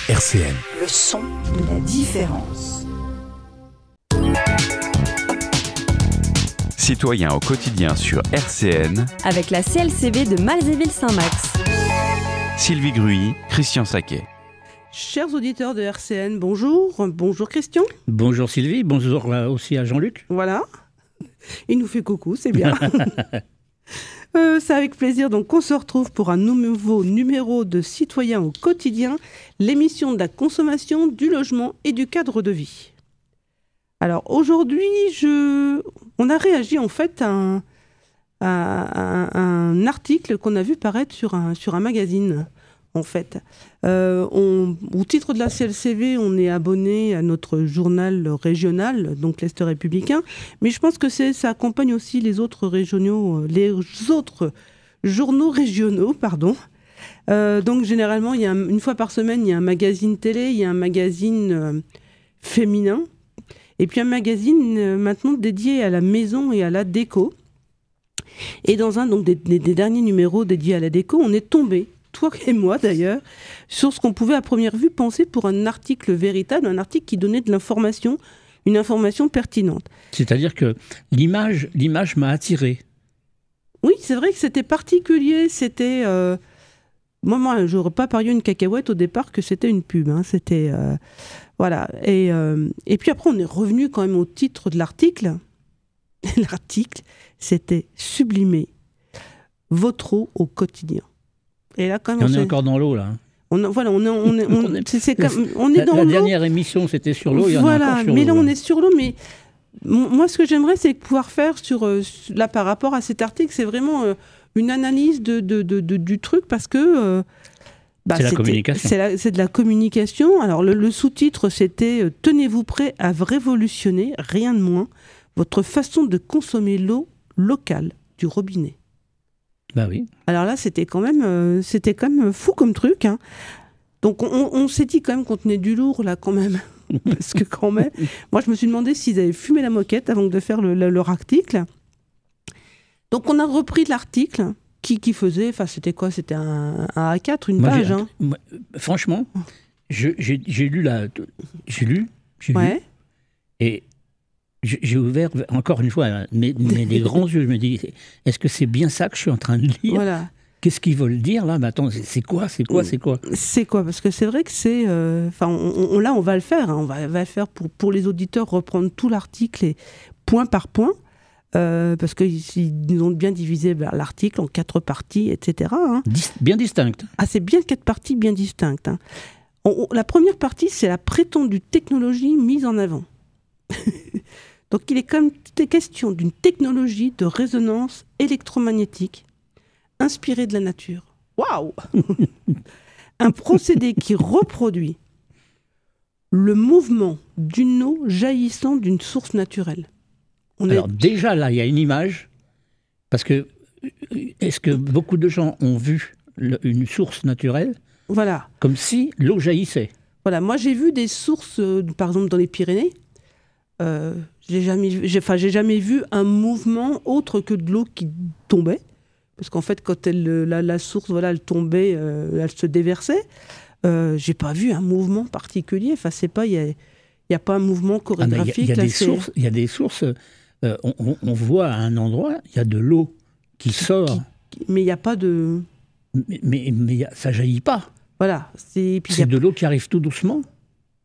RCN. Le son de la différence. Citoyens au quotidien sur RCN, avec la CLCV de Malzéville-Saint-Max. Sylvie Gruy, Christian Saquet. Chers auditeurs de RCN, bonjour. Bonjour Christian. Bonjour Sylvie, bonjour aussi à Jean-Luc. Voilà. Il nous fait coucou, c'est bien. C'est avec plaisir donc qu'on se retrouve pour un nouveau numéro de Citoyens au quotidien, l'émission de la consommation, du logement et du cadre de vie. Alors aujourd'hui, on a réagi en fait à un article qu'on a vu paraître sur un magazine. En fait, au titre de la CLCV, on est abonné à notre journal régional, donc l'Est républicain, mais je pense que ça accompagne aussi les autres journaux régionaux, pardon. Donc généralement, une fois par semaine, il y a un magazine télé, il y a un magazine féminin, et puis un magazine maintenant dédié à la maison et à la déco. Et dans un des derniers numéros dédiés à la déco, on est tombé, toi et moi d'ailleurs, sur ce qu'on pouvait à première vue penser pour un article véritable, un article qui donnait de l'information, une information pertinente. C'est-à-dire que l'image m'a attiré. Oui, c'est vrai que c'était particulier, c'était... Moi, j'aurais pas parié une cacahuète au départ que c'était une pub, hein. C'était... voilà. Et puis après, on est revenu quand même au titre de l'article. L'article, c'était « Sublimer votre eau au quotidien ». Et là, quand même, on est encore dans l'eau, là. On est dans l'eau. La dernière émission, c'était sur l'eau. Voilà, mais là, on est sur l'eau. Mais moi, ce que j'aimerais, c'est pouvoir faire là, par rapport à cet article, c'est vraiment une analyse du truc, parce que c'est la communication. C'est de la communication. Alors, le sous-titre, c'était « Tenez-vous prêt à révolutionner, rien de moins, votre façon de consommer l'eau locale du robinet ». Bah oui. Alors là, c'était quand même fou comme truc, hein. Donc on s'est dit quand même qu'on tenait du lourd là quand même, parce que quand même, moi je me suis demandé s'ils avaient fumé la moquette avant de faire leur article. Donc on a repris l'article qui faisait, enfin c'était quoi, c'était un A4, une page. Franchement, j'ai lu ouais. Et j'ai ouvert, encore une fois, mes grands yeux. Je me dis, est-ce que c'est bien ça que je suis en train de lire ? Voilà. Qu'est-ce qu'ils veulent dire, là ? Mais attends, c'est quoi ? C'est quoi ? Parce que c'est vrai que c'est... là, on va le faire. Hein, on va le faire pour les auditeurs, reprendre tout l'article et point par point. Parce qu'ils ont bien divisé l'article en 4 parties, etc. Hein. Bien distinctes. Ah, c'est bien 4 parties bien distinctes. Hein. La première partie, c'est la prétendue technologie mise en avant. Donc il est quand même question d'une technologie de résonance électromagnétique inspirée de la nature. Waouh. Un procédé qui reproduit le mouvement d'une eau jaillissant d'une source naturelle. Alors déjà là, il y a une image, parce que est-ce que beaucoup de gens ont vu une source naturelle ? Voilà. Comme si l'eau jaillissait. Voilà, moi j'ai vu des sources, par exemple dans les Pyrénées. J'ai jamais vu un mouvement autre que de l'eau qui tombait, parce qu'en fait quand la source elle tombait, elle se déversait. J'ai pas vu un mouvement particulier. Enfin c'est pas, il y a pas un mouvement chorégraphique. Il y a des sources. On voit à un endroit, il y a de l'eau qui sort. Mais il n'y a pas de. Mais ça jaillit pas. Voilà. C'est de l'eau qui arrive tout doucement.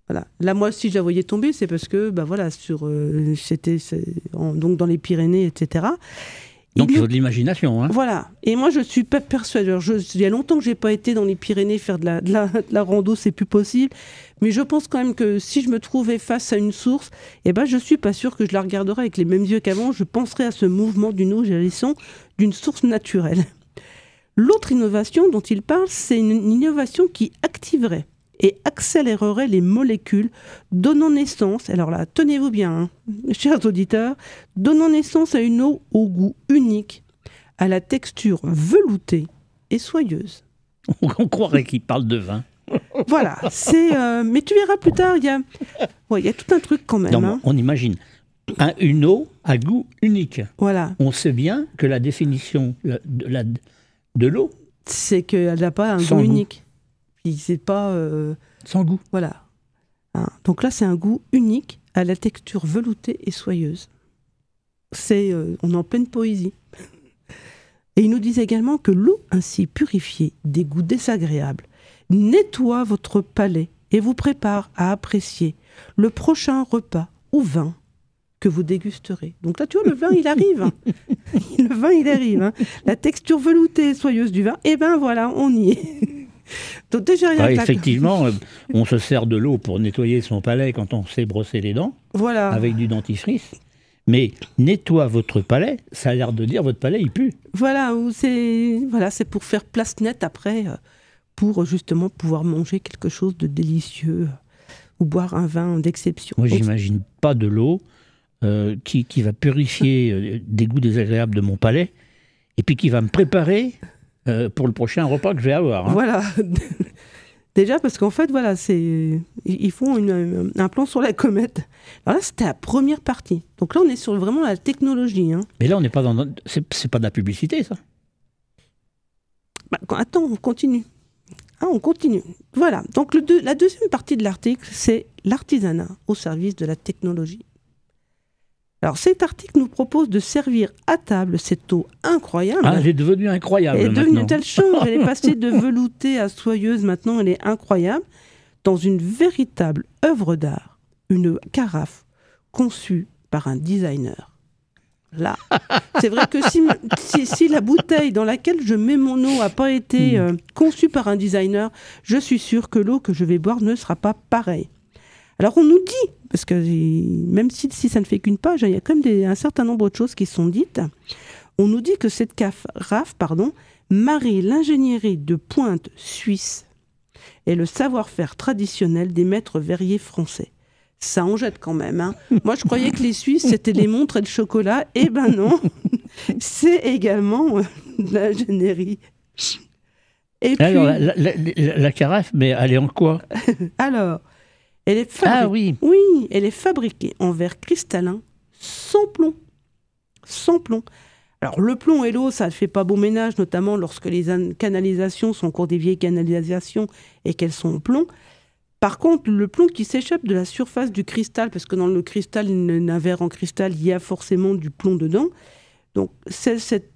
Voilà. Là, moi, si je la voyais tomber, c'est parce que, c'était donc dans les Pyrénées, etc. Donc, il faut de l'imagination. Hein. Voilà. Et moi, je suis pas persuadée. Il y a longtemps que j'ai pas été dans les Pyrénées faire de la rando, c'est plus possible. Mais je pense quand même que si je me trouvais face à une source, je suis pas sûre que je la regarderais avec les mêmes yeux qu'avant. Je penserais à ce mouvement d'une eau jaillissant d'une source naturelle. L'autre innovation dont il parle, c'est une innovation qui activerait et accélérerait les molécules, donnant naissance, alors là, tenez-vous bien, hein, chers auditeurs, donnant naissance à une eau au goût unique, à la texture veloutée et soyeuse. On croirait qu'il parle de vin. Voilà, mais tu verras plus tard, il y a tout un truc quand même. Non, hein. On imagine une eau à goût unique. Voilà. On sait bien que la définition de l'eau, c'est qu'elle n'a pas un goût unique. Puis c'est pas... Sans goût. Voilà. Hein, donc là, c'est un goût unique à la texture veloutée et soyeuse. On est en pleine poésie. Et il nous dit également que l'eau ainsi purifiée des goûts désagréables nettoie votre palais et vous prépare à apprécier le prochain repas ou vin que vous dégusterez. Donc là, tu vois, le vin, il arrive. Le vin, il arrive. Hein. La texture veloutée et soyeuse du vin, et ben voilà, on y est. Donc déjà, effectivement, on se sert de l'eau pour nettoyer son palais quand on sait brosser les dents, voilà. Avec du dentifrice. Mais nettoie votre palais, ça a l'air de dire votre palais, il pue. Voilà, c'est pour faire place nette après, pour justement pouvoir manger quelque chose de délicieux ou boire un vin d'exception. Moi, j'imagine pas de l'eau qui va purifier des goûts désagréables de mon palais et puis qui va me préparer pour le prochain repas que je vais avoir. Hein. Voilà. Déjà, parce qu'en fait, voilà, ils font un plan sur la comète. Alors là, c'était la première partie. Donc là, on est sur vraiment la technologie. Hein. Mais là, on n'est pas dans... C'est pas de la publicité, ça. Attends, on continue. On continue. Voilà. Donc la deuxième partie de l'article, c'est l'artisanat au service de la technologie. Alors cet article nous propose de servir à table cette eau incroyable. Ah, elle est devenue incroyable elle est maintenant. devenue telle chose, elle est passée de veloutée à soyeuse, maintenant elle est incroyable, dans une véritable œuvre d'art, une carafe conçue par un designer. Là, c'est vrai que si la bouteille dans laquelle je mets mon eau n'a pas été conçue par un designer, je suis sûre que l'eau que je vais boire ne sera pas pareille. Alors on nous dit, parce que même si ça ne fait qu'une page, il y a quand même un certain nombre de choses qui sont dites, on nous dit que cette carafe marie l'ingénierie de pointe suisse et le savoir-faire traditionnel des maîtres verriers français. Ça en jette quand même. Hein. Moi, je croyais que les Suisses, c'était les montres et le chocolat. Eh ben non, c'est également de l'ingénierie. Et puis... Alors, la carafe, mais elle est en quoi? Alors... Elle est oui, elle est fabriquée en verre cristallin sans plomb. Sans plomb. Alors le plomb et l'eau, ça ne fait pas bon ménage, notamment lorsque les canalisations sont encore des vieilles canalisations et qu'elles sont en plomb. Par contre, le plomb qui s'échappe de la surface du cristal, parce que dans le cristal, un verre en cristal, il y a forcément du plomb dedans. Donc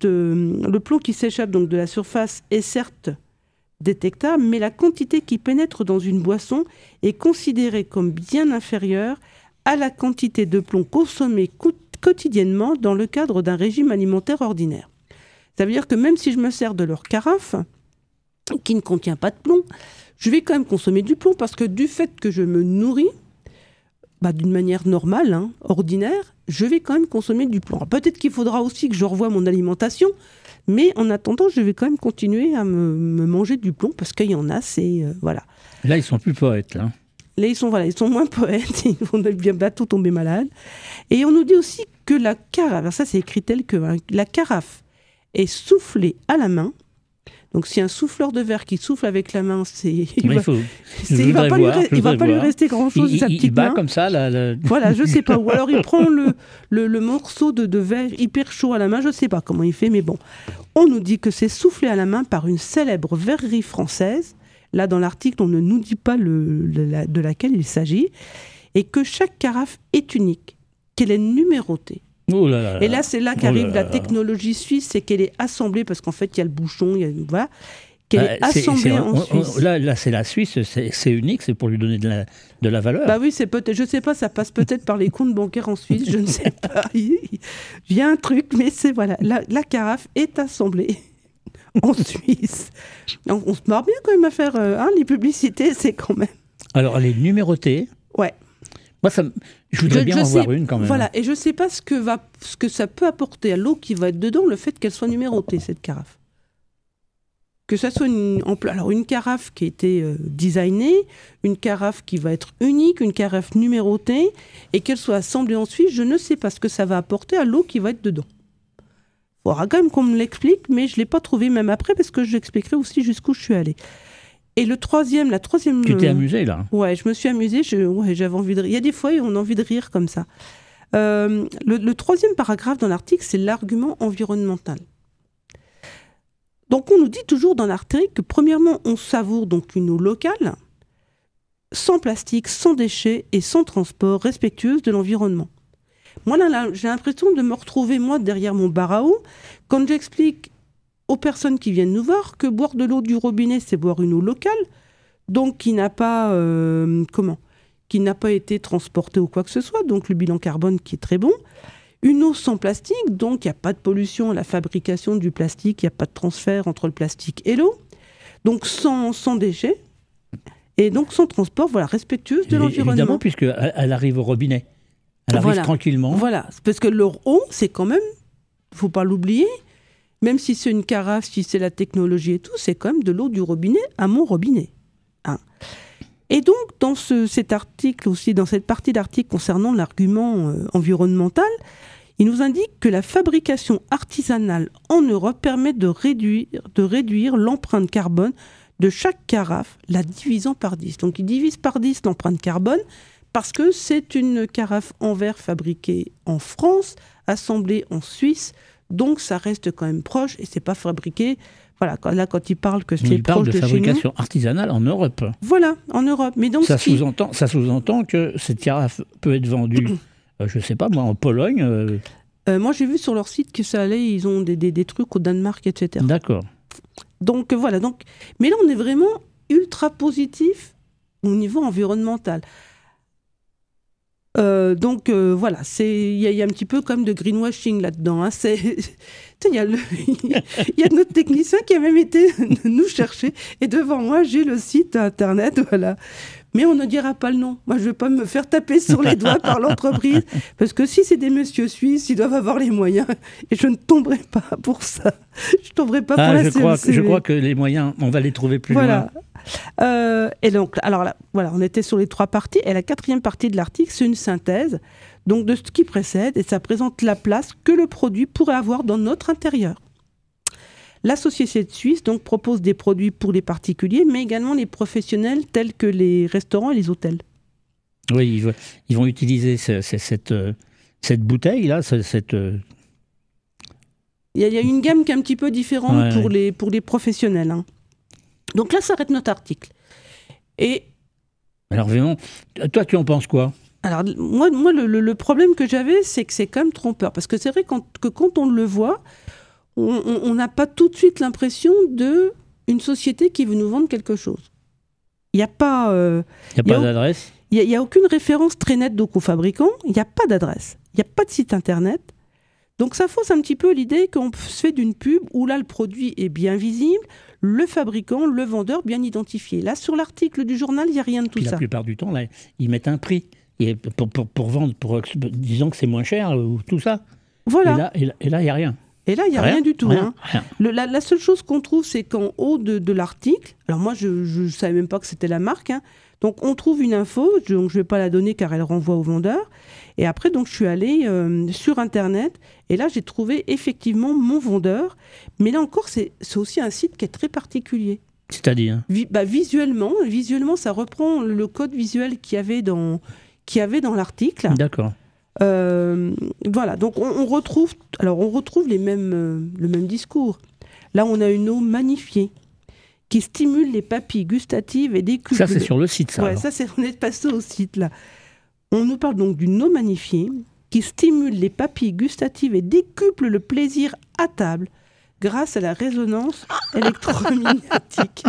le plomb qui s'échappe donc de la surface est certes détectable, mais la quantité qui pénètre dans une boisson est considérée comme bien inférieure à la quantité de plomb consommée quotidiennement dans le cadre d'un régime alimentaire ordinaire. Ça veut dire que même si je me sers de leur carafe, qui ne contient pas de plomb, je vais quand même consommer du plomb parce que du fait que je me nourris, d'une manière normale, ordinaire, je vais quand même consommer du plomb. Alors, peut-être qu'il faudra aussi que je revoie mon alimentation, mais en attendant, je vais quand même continuer à me manger du plomb parce qu'il y en a, voilà. Là, ils sont plus poètes, là. Là, ils sont moins poètes, ils vont bientôt tomber malades. Et on nous dit aussi que la carafe, alors ça c'est écrit tel que, la carafe est soufflée à la main. Donc, si un souffleur de verre qui souffle avec la main, il va pas lui rester grand-chose de sa petite main. Il bat comme ça. Voilà, je sais pas. Ou alors, il prend le morceau de verre hyper chaud à la main. Je sais pas comment il fait, mais bon. On nous dit que c'est soufflé à la main par une célèbre verrerie française. Là, dans l'article, on ne nous dit pas de laquelle il s'agit. Et que chaque carafe est unique, qu'elle est numérotée. Oh là là. Et là, c'est là qu'arrive la technologie suisse, c'est qu'elle est assemblée, parce qu'en fait, il y a le bouchon, voilà, qu'elle est assemblée en Suisse. Là, c'est la Suisse, c'est unique, c'est pour lui donner de la valeur. Oui, c'est peut-être, je sais pas, ça passe peut-être par les comptes bancaires en Suisse, je ne sais pas. Il y a un truc, mais c'est, voilà, la carafe est assemblée en Suisse. On se marre bien quand même à faire les publicités, c'est quand même... Alors, elle est numérotée. Ouais. Moi, je voudrais bien en voir une quand même. Voilà, et je ne sais pas ce que ça peut apporter à l'eau qui va être dedans, le fait qu'elle soit numérotée, cette carafe. Que ça soit une carafe qui a été designée, une carafe qui va être unique, une carafe numérotée, et qu'elle soit assemblée en Suisse, je ne sais pas ce que ça va apporter à l'eau qui va être dedans. Il faudra quand même qu'on me l'explique, mais je ne l'ai pas trouvé même après, parce que je l'expliquerai aussi jusqu'où je suis allée. Et la troisième... Tu t'es amusée, là? Ouais, je me suis amusée. J'avais envie de rire. Il y a des fois, on a envie de rire comme ça. Le troisième paragraphe dans l'article, c'est l'argument environnemental. Donc on nous dit toujours dans l'article que premièrement, on savoure donc une eau locale, sans plastique, sans déchets et sans transport, respectueuse de l'environnement. Moi, là, j'ai l'impression de me retrouver, moi, derrière mon bar à eau, quand j'explique aux personnes qui viennent nous voir que boire de l'eau du robinet, c'est boire une eau locale, donc qui n'a pas, qui n'a pas été transportée ou quoi que ce soit, donc le bilan carbone qui est très bon. Une eau sans plastique, donc il n'y a pas de pollution à la fabrication du plastique, il n'y a pas de transfert entre le plastique et l'eau, donc sans déchets, et donc sans transport, voilà, respectueuse de l'environnement. Évidemment, puisqu'elle arrive au robinet. Elle arrive tranquillement. Voilà, parce que leur eau, c'est quand même, il ne faut pas l'oublier, même si c'est une carafe, si c'est la technologie et tout, c'est quand même de l'eau du robinet à mon robinet. Hein. Et donc, dans cet article aussi, dans cette partie d'article concernant l'argument environnemental, il nous indique que la fabrication artisanale en Europe permet de réduire l'empreinte carbone de chaque carafe, la divisant par 10. Donc, il divise par 10 l'empreinte carbone parce que c'est une carafe en verre fabriquée en France, assemblée en Suisse, donc ça reste quand même proche et c'est pas fabriqué. Voilà, là, quand il parle que c'est proche de chez nous. Il parle de fabrication artisanale en Europe. Voilà, en Europe. Mais donc, ça sous-entend que cette carafe peut être vendue, je ne sais pas moi, en Pologne. Moi, j'ai vu sur leur site que ça allait, ils ont des trucs au Danemark, etc. D'accord. Donc, voilà. Mais là, on est vraiment ultra positif au niveau environnemental. Voilà, il y a un petit peu comme de greenwashing là-dedans. Hein. Il y a notre technicien qui a même été nous chercher. Et devant moi, j'ai le site internet, voilà. Mais on ne dira pas le nom. Moi, je ne vais pas me faire taper sur les doigts par l'entreprise. Parce que si c'est des messieurs suisses, ils doivent avoir les moyens. Et je ne tomberai pas pour ça. Je ne tomberai pas pour la CNCV. Je crois que les moyens, on va les trouver plus loin. Et donc, alors là, voilà, on était sur les 3 parties. Et la 4e partie de l'article, c'est une synthèse donc de ce qui précède. Et ça présente la place que le produit pourrait avoir dans notre intérieur. La société suisse donc propose des produits pour les particuliers, mais également les professionnels tels que les restaurants et les hôtels. Oui, ils vont utiliser cette bouteille-là, Il y a une gamme qui est un petit peu différente pour les professionnels. Hein. Donc là, s'arrête notre article. Et alors vraiment, toi, tu en penses quoi ? Alors moi le problème que j'avais, c'est que c'est quand même trompeur. Parce que c'est vrai que quand on le voit, on n'a pas tout de suite l'impression d'une société qui veut nous vendre quelque chose. Il n'y a pas... d'adresse ? Il n'y a aucune référence très nette au fabricant. Il n'y a pas d'adresse. Il n'y a pas de site internet. Donc ça fausse un petit peu l'idée qu'on se fait d'une pub où là le produit est bien visible, le fabricant, le vendeur bien identifié. Là sur l'article du journal, il n'y a rien de tout ça. La plupart du temps, là, ils mettent un prix et pour vendre, disons que c'est moins cher ou tout ça. Voilà. Et là, il n'y a rien. Et là, il n'y a rien du tout. Rien. La seule chose qu'on trouve, c'est qu'en haut de l'article, alors moi, je ne savais même pas que c'était la marque, hein. Donc on trouve une info, je ne vais pas la donner car elle renvoie au vendeur. Et après, donc, je suis allée sur Internet et là, j'ai trouvé effectivement mon vendeur. Mais là encore, c'est aussi un site qui est très particulier. C'est-à-dire visuellement, ça reprend le code visuel qu'il y avait dans l'article. D'accord. Voilà, donc on retrouve le même discours. Là, on a une eau magnifiée qui stimule les papilles gustatives et décuple... Ça, c'est sur le site, ça. Ouais, ça, on est passé au site, là. On nous parle donc d'une eau magnifiée qui stimule les papilles gustatives et décuple le plaisir à table grâce à la résonance électromagnétique.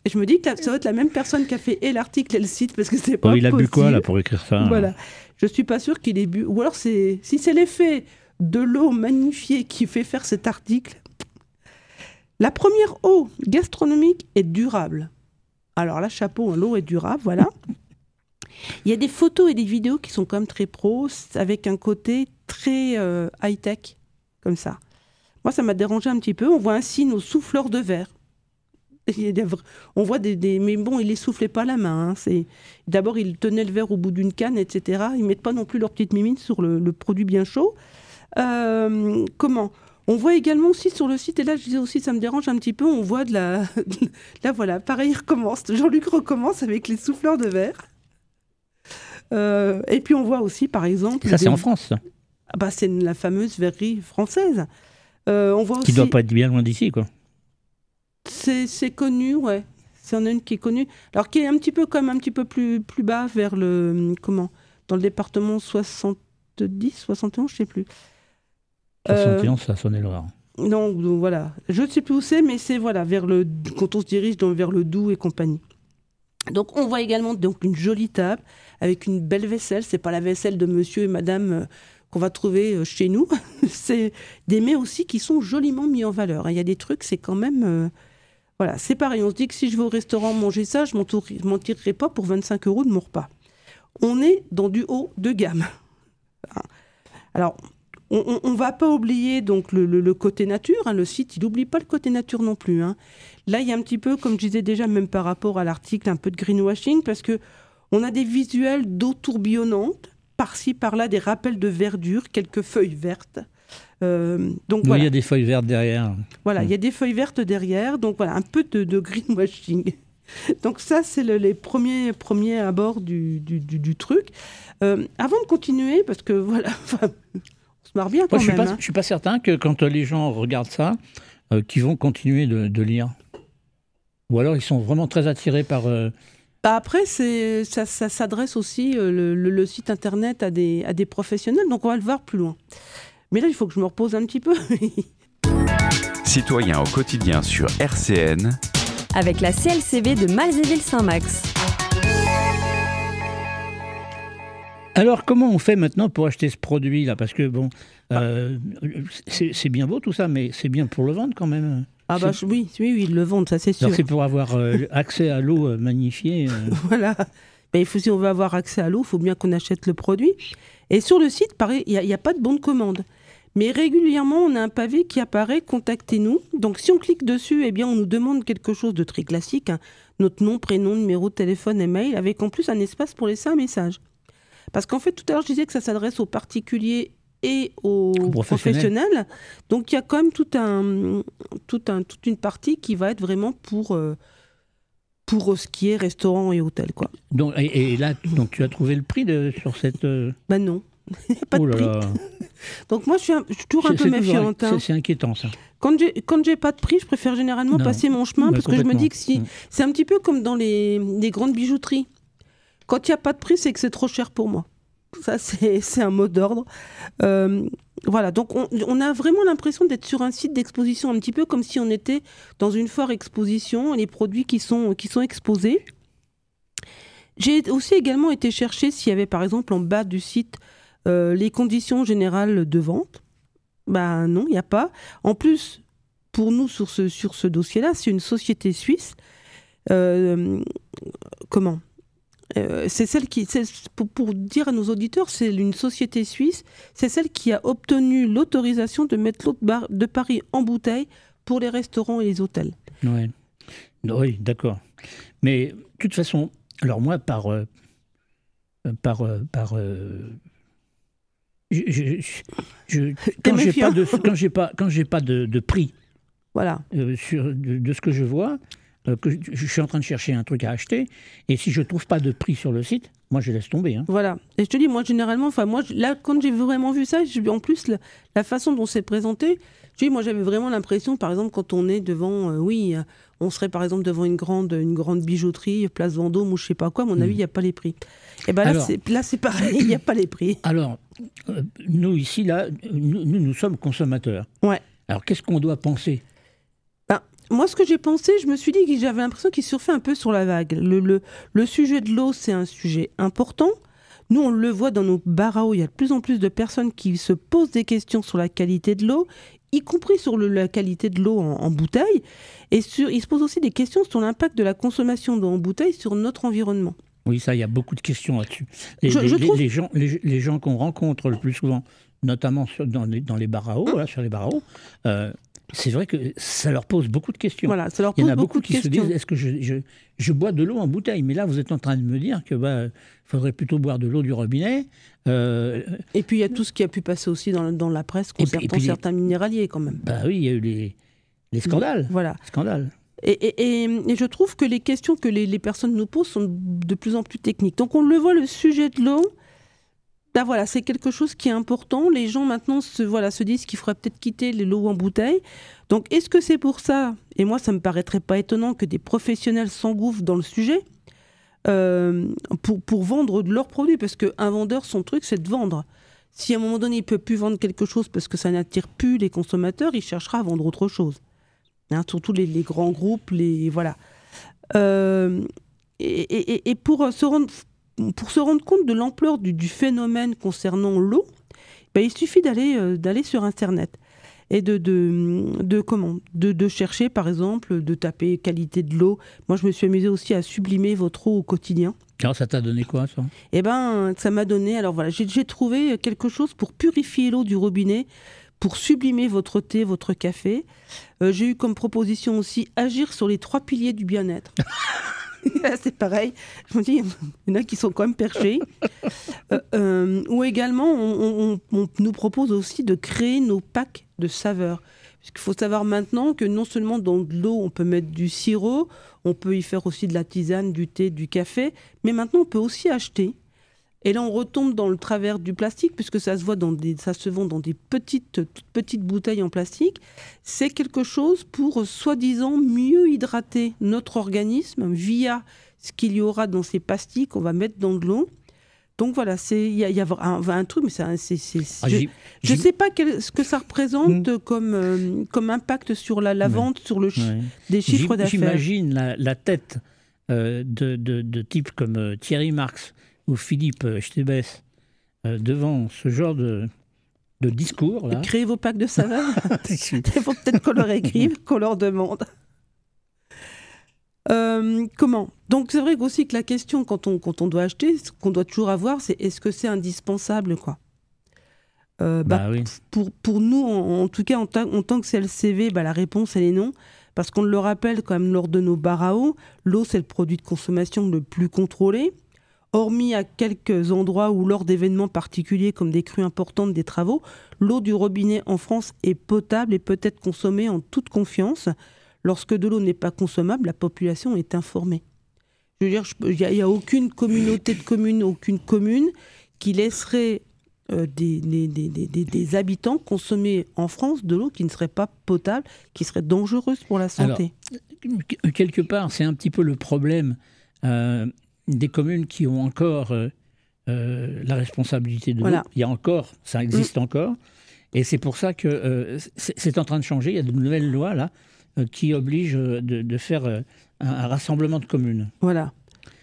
Et je me dis que ça doit être la même personne qui a fait et l'article et le site, parce que c'est pas possible. Il a bu quoi, là, pour écrire ça ? Voilà. Je suis pas sûre qu'il ait bu. Ou alors, si c'est l'effet de l'eau magnifiée qui fait faire cet article... La première eau gastronomique est durable. Alors là, chapeau, l'eau est durable, voilà. Il y a des photos et des vidéos qui sont quand même très pro, avec un côté très high-tech, comme ça. Moi, ça m'a dérangé un petit peu. On voit ainsi nos souffleurs de verre. On voit mais bon, ils les soufflaient pas à la main. Hein. D'abord, ils tenaient le verre au bout d'une canne, etc. Ils mettent pas non plus leur petite mimine sur le produit bien chaud. Comment ? On voit également aussi sur le site, et là je disais aussi ça me dérange un petit peu, on voit là voilà, pareil, il recommence. Jean-Luc recommence avec les souffleurs de verre. Et puis on voit aussi par exemple... Ça c'est en France, ça. Ah bah, c'est la fameuse verrerie française. On voit qui ne doit pas être bien loin d'ici, quoi. C'est connu, ouais. C'est une qui est connue. Alors, qui est un petit peu plus bas vers dans le département 70, 71, je sais plus. 71, ça sonnait l'horreur. Donc voilà. Je ne sais plus où c'est, mais c'est quand on se dirige vers le Doubs et compagnie. Donc, on voit également une jolie table avec une belle vaisselle. C'est pas la vaisselle de monsieur et madame qu'on va trouver chez nous. C'est des mets aussi qui sont joliment mis en valeur. Il y a des trucs, c'est quand même... Voilà, c'est pareil. On se dit que si je vais au restaurant manger ça, je ne m'en tirerai pas pour 25 € de mon repas. On est dans du haut de gamme. Alors, on ne va pas oublier donc le côté nature. Hein. Le site, il n'oublie pas le côté nature non plus. Hein. Là, il y a un petit peu, comme je disais déjà, même par rapport à l'article, un peu de greenwashing, parce qu'on a des visuels d'eau tourbillonnante, par-ci, par-là, des rappels de verdure, quelques feuilles vertes. Donc, il voilà. y a des feuilles vertes derrière. Voilà, il y a des feuilles vertes derrière. Donc voilà, un peu de greenwashing. Donc ça, c'est les premiers abords du truc. Avant de continuer, parce que voilà, on se marre bien quand même. Je ne suis pas certain que quand les gens regardent ça, qu'ils vont continuer de lire. Ou alors ils sont vraiment très attirés par... Après, ça s'adresse aussi, le site internet, à des professionnels. Donc on va le voir plus loin. Mais là, il faut que je me repose un petit peu. Citoyens au quotidien sur RCN. Avec la CLCV de Malzéville-Saint-Max. Alors, comment on fait maintenant pour acheter ce produit-là? Parce que, bon, c'est bien beau tout ça, mais c'est bien pour le vendre quand même. Ah bah oui, ils le vendent, ça c'est sûr. Alors, c'est pour avoir accès à l'eau magnifiée. Voilà. Ben, si on veut avoir accès à l'eau, il faut bien qu'on achète le produit. Et sur le site, pareil, il n'y a pas de bon de commande. Mais régulièrement, on a un pavé qui apparaît, contactez-nous. Donc si on clique dessus, eh bien, on nous demande quelque chose de très classique, hein, notre nom, prénom, numéro de téléphone et mail, avec en plus un espace pour laisser un message. Parce qu'en fait, tout à l'heure, je disais que ça s'adresse aux particuliers et aux professionnels. Donc il y a quand même toute une partie qui va être vraiment pour ce qui est restaurant et hôtel, quoi. Donc, et là, donc, tu as trouvé le prix sur cette... Ben non. Il n'y a pas de prix. Donc moi, je suis toujours un peu méfiante. Hein. C'est inquiétant, ça. Quand j'ai pas de prix, je préfère généralement passer mon chemin, parce que je me dis que c'est un petit peu comme dans les grandes bijouteries. Quand il n'y a pas de prix, c'est que c'est trop cher pour moi. Ça, c'est un mot d'ordre. Voilà, donc on a vraiment l'impression d'être sur un site d'exposition, un petit peu comme si on était dans une foire exposition, les produits qui sont exposés. J'ai aussi également été chercher s'il y avait par exemple en bas du site les conditions générales de vente. Ben non, il n'y a pas. En plus, pour nous, sur ce dossier-là, c'est une société suisse. C'est celle qui, pour dire à nos auditeurs, c'est une société suisse, c'est celle qui a obtenu l'autorisation de mettre l'eau de Paris en bouteille pour les restaurants et les hôtels. Ouais. Oui, d'accord. Mais de toute façon, alors moi, quand j'ai pas de prix, voilà, de ce que je vois, que je suis en train de chercher un truc à acheter, et si je ne trouve pas de prix sur le site, moi je laisse tomber. Hein. Voilà. Et je te dis, moi généralement, là, quand j'ai vraiment vu ça, en plus, la façon dont c'est présenté, je dis, moi j'avais vraiment l'impression, par exemple, quand on est devant, on serait par exemple devant une grande bijouterie, place Vendôme ou je ne sais pas quoi, à mon avis, il n'y a pas les prix. Et bien là, c'est pareil, il n'y a pas les prix. Alors, nous ici, là, nous sommes consommateurs. Ouais. Alors, qu'est-ce qu'on doit penser ? Moi, ce que j'ai pensé, je me suis dit que j'avais l'impression qu'il surfait un peu sur la vague. Le sujet de l'eau, c'est un sujet important. Nous, on le voit dans nos bars à eau. Il y a de plus en plus de personnes qui se posent des questions sur la qualité de l'eau, y compris sur la qualité de l'eau en bouteille. Et ils se posent aussi des questions sur l'impact de la consommation d'eau en bouteille sur notre environnement. Oui, ça, il y a beaucoup de questions là-dessus. Les gens qu'on rencontre le plus souvent, notamment dans les bars à eau, sur les bars à eau, c'est vrai que ça leur pose beaucoup de questions. Voilà, ça leur Il y pose en a beaucoup de qui questions. se disent, est-ce que je bois de l'eau en bouteille? Mais là, vous êtes en train de me dire que faudrait plutôt boire de l'eau du robinet. Et puis, il y a tout ce qui a pu passer aussi dans la presse concernant certains minéraliers, quand même. Bah oui, il y a eu les scandales. Voilà. Scandales. Et je trouve que les questions que les personnes nous posent sont de plus en plus techniques. Donc, on le voit, le sujet de l'eau, voilà, c'est quelque chose qui est important. Les gens maintenant se disent qu'il faudrait peut-être quitter l'eau en bouteille. Donc est-ce que c'est pour ça, et moi ça me paraîtrait pas étonnant que des professionnels s'engouffrent dans le sujet pour vendre de leurs produits, parce qu'un vendeur, son truc c'est de vendre. Si à un moment donné il peut plus vendre quelque chose parce que ça n'attire plus les consommateurs, il cherchera à vendre autre chose. Surtout les grands groupes, voilà. Et pour se rendre compte de l'ampleur du phénomène concernant l'eau, il suffit d'aller sur Internet et de chercher, par exemple, de taper qualité de l'eau. Moi, je me suis amusée aussi à sublimer votre eau au quotidien. Alors, ça t'a donné quoi, ça ? Ça m'a donné... Alors voilà, j'ai trouvé quelque chose pour purifier l'eau du robinet, pour sublimer votre thé, votre café. J'ai eu comme proposition aussi agir sur les 3 piliers du bien-être. C'est pareil. Je me dis, il y en a qui sont quand même perchés. Ou également, on nous propose aussi de créer nos packs de saveurs. Parce qu'il faut savoir maintenant que non seulement dans de l'eau, on peut mettre du sirop, on peut y faire aussi de la tisane, du thé, du café, mais maintenant, on peut aussi acheter. Et là, on retombe dans le travers du plastique, puisque ça se vend dans des toutes petites bouteilles en plastique. C'est quelque chose pour, soi-disant, mieux hydrater notre organisme via ce qu'il y aura dans ces pastilles qu'on va mettre dans de l'eau. Donc voilà, il y a un truc, mais je ne sais pas ce que ça représente comme impact sur la vente, sur des chiffres d'affaires. J'imagine la tête de types comme Thierry Marx ou Philippe Stébès devant ce genre de discours. Là. Créez vos packs de saveurs. Il faut peut-être qu'on leur écrive, qu'on leur demande. Comment ? Donc c'est vrai aussi que la question quand on doit acheter, ce qu'on doit toujours avoir, c'est est-ce que c'est indispensable, quoi. Oui. Pour nous, en tout cas en tant que CLCV, la réponse elle est non, parce qu'on le rappelle quand même lors de nos bars à eau, l'eau c'est le produit de consommation le plus contrôlé. Hormis à quelques endroits où lors d'événements particuliers comme des crues importantes, des travaux, l'eau du robinet en France est potable et peut être consommée en toute confiance. Lorsque de l'eau n'est pas consommable, la population est informée. Je veux dire, il n'y a aucune communauté de communes, aucune commune qui laisserait des habitants consommer en France de l'eau qui ne serait pas potable, qui serait dangereuse pour la santé. Alors, quelque part, c'est un petit peu le problème des communes qui ont encore la responsabilité de l'eau. Il y a encore, ça existe encore. Et c'est pour ça que c'est en train de changer. Il y a de nouvelles lois, là, qui obligent de faire un rassemblement de communes. Voilà.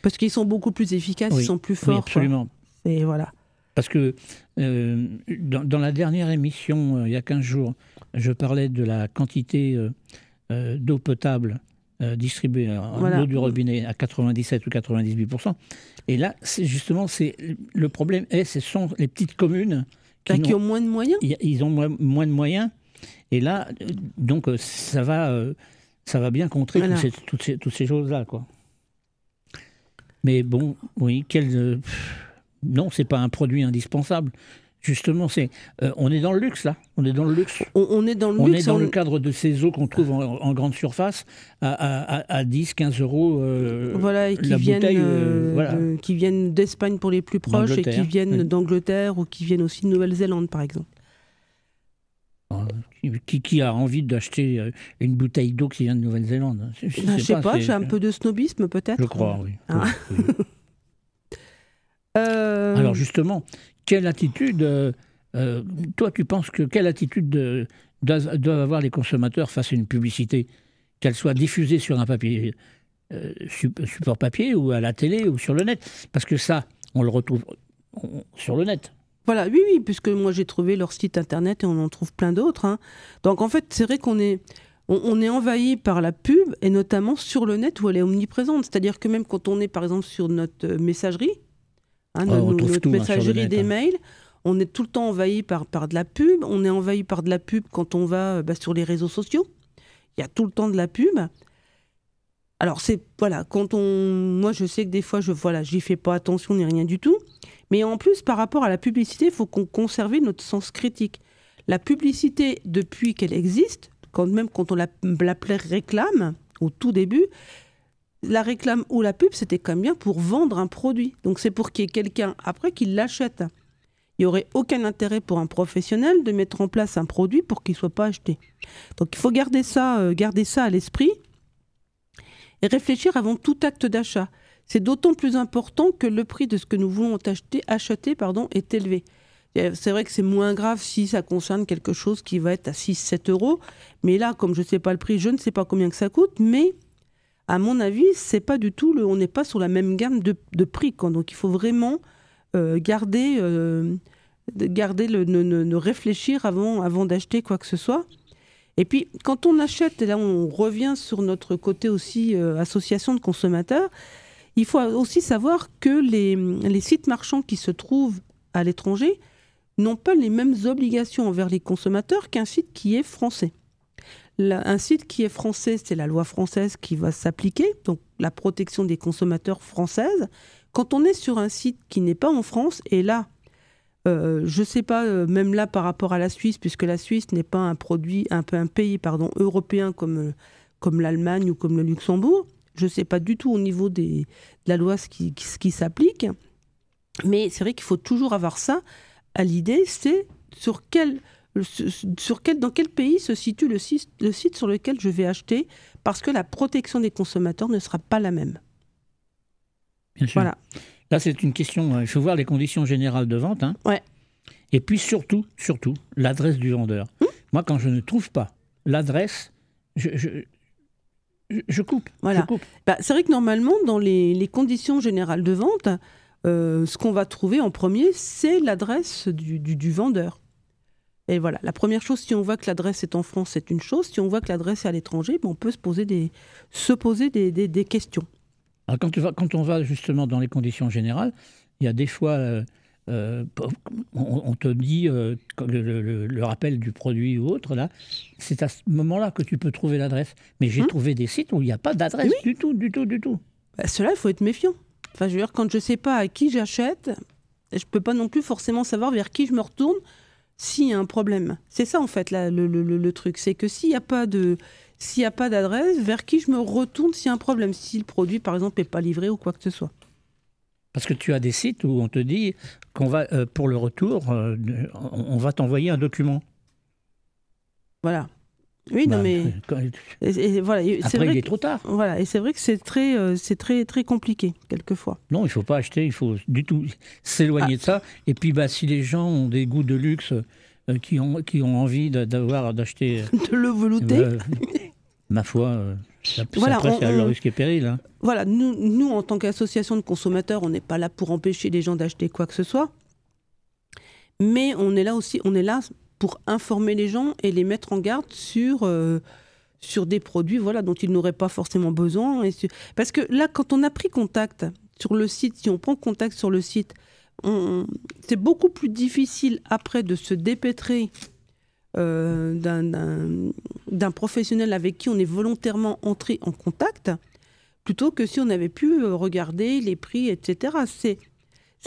Parce qu'ils sont beaucoup plus efficaces, ils sont plus forts. Oui, absolument. Et voilà. Parce que dans la dernière émission, il y a 15 jours, je parlais de la quantité d'eau potable distribuée en eau du robinet à 97 ou 98%. Et là, justement, le problème ce sont les petites communes qui ont moins de moyens. Ils ont moins de moyens. Et là, donc, ça va bien contrer toutes ces choses-là, quoi. Mais bon, oui, non, c'est pas un produit indispensable. Justement, on est dans le luxe, là. On est dans le luxe. On est dans le luxe. On est dans le cadre de ces eaux qu'on trouve en grande surface à 10, 15 euros et qui la viennent, bouteille. Qui viennent d'Espagne pour les plus proches et qui viennent d'Angleterre ou qui viennent aussi de Nouvelle-Zélande, par exemple. Qui a envie d'acheter une bouteille d'eau qui vient de Nouvelle-Zélande? Je sais pas, j'ai un peu de snobisme peut-être. Je crois, oui. Ah. Oui. Alors justement, quelle attitude, toi tu penses quelle attitude doivent avoir les consommateurs face à une publicité, qu'elle soit diffusée sur un papier, support papier ou à la télé ou sur le net? Parce que ça, on le retrouve sur le net. Voilà, oui, puisque moi j'ai trouvé leur site internet et on en trouve plein d'autres. Hein. Donc en fait, c'est vrai qu'on est envahi par la pub, et notamment sur le net où elle est omniprésente. C'est-à-dire que même quand on est par exemple sur notre messagerie, notre messagerie des mails, on est tout le temps envahi par de la pub. On est envahi par de la pub quand on va sur les réseaux sociaux. Il y a tout le temps de la pub. Alors moi je sais que des fois j'y fais pas attention ni rien du tout. Mais en plus, par rapport à la publicité, il faut qu'on conserve notre sens critique. La publicité, depuis qu'elle existe, même quand on l'appelait réclame, au tout début, la réclame ou la pub, c'était quand même bien pour vendre un produit. Donc c'est pour qu'il y ait quelqu'un après qui l'achète. Il n'y aurait aucun intérêt pour un professionnel de mettre en place un produit pour qu'il ne soit pas acheté. Donc il faut garder ça à l'esprit et réfléchir avant tout acte d'achat. C'est d'autant plus important que le prix de ce que nous voulons acheter est élevé. C'est vrai que c'est moins grave si ça concerne quelque chose qui va être à 6-7 euros. Mais là, comme je ne sais pas le prix, je ne sais pas combien que ça coûte. Mais à mon avis, c'est pas du tout on n'est pas sur la même gamme de prix, quoi. Donc il faut vraiment réfléchir avant d'acheter quoi que ce soit. Et puis, quand on achète, et là on revient sur notre côté aussi association de consommateurs, il faut aussi savoir que les sites marchands qui se trouvent à l'étranger n'ont pas les mêmes obligations envers les consommateurs qu'un site qui est français. Un site qui est français, c'est la loi française qui va s'appliquer, donc la protection des consommateurs française. Quand on est sur un site qui n'est pas en France, et là, je ne sais pas, même là par rapport à la Suisse, puisque la Suisse n'est pas un pays européen comme l'Allemagne ou comme le Luxembourg, je ne sais pas du tout au niveau de la loi ce qui s'applique, mais c'est vrai qu'il faut toujours avoir ça à l'idée, c'est dans quel pays se situe le site sur lequel je vais acheter, parce que la protection des consommateurs ne sera pas la même. Bien sûr. Voilà. Là, c'est une question, il faut voir les conditions générales de vente. Hein. Ouais. Et puis surtout, l'adresse du vendeur. Moi, quand je ne trouve pas l'adresse, je coupe. Voilà. Je coupe. C'est vrai que normalement, dans les conditions générales de vente, ce qu'on va trouver en premier, c'est l'adresse du vendeur. Et voilà, la première chose, si on voit que l'adresse est en France, c'est une chose. Si on voit que l'adresse est à l'étranger, on peut se poser des questions. Alors quand on va justement dans les conditions générales, il y a des fois, on te dit le rappel du produit ou autre, là, c'est à ce moment-là que tu peux trouver l'adresse. Mais j'ai trouvé des sites où il n'y a pas d'adresse du tout. Cela, il faut être méfiant. Enfin, je veux dire, quand je ne sais pas à qui j'achète, je ne peux pas non plus forcément savoir vers qui je me retourne s'il y a un problème. C'est ça, en fait, là, le truc. C'est que s'il n'y a pas d'adresse, vers qui je me retourne s'il y a un problème, si le produit, par exemple, n'est pas livré ou quoi que ce soit. Parce que tu as des sites où on te dit qu'on va, pour le retour, on va t'envoyer un document. Voilà. Oui, non, mais... voilà, après, il est trop tard. Voilà, et c'est vrai que c'est très compliqué, quelquefois. Non, il ne faut pas acheter, il faut du tout s'éloigner de ça. Et puis, si les gens ont des goûts de luxe, qui ont envie d'acheter... de le velouter. Ma foi, voilà, après, c'est à leur risque et péril. Hein. Voilà, nous, en tant qu'association de consommateurs, on n'est pas là pour empêcher les gens d'acheter quoi que ce soit. Mais on est là pour informer les gens et les mettre en garde sur des produits dont ils n'auraient pas forcément besoin. Parce que là, quand on a pris contact sur le site, si on prend contact sur le site, c'est beaucoup plus difficile après de se dépêtrer d'un professionnel avec qui on est volontairement entré en contact, plutôt que si on avait pu regarder les prix, etc. C'est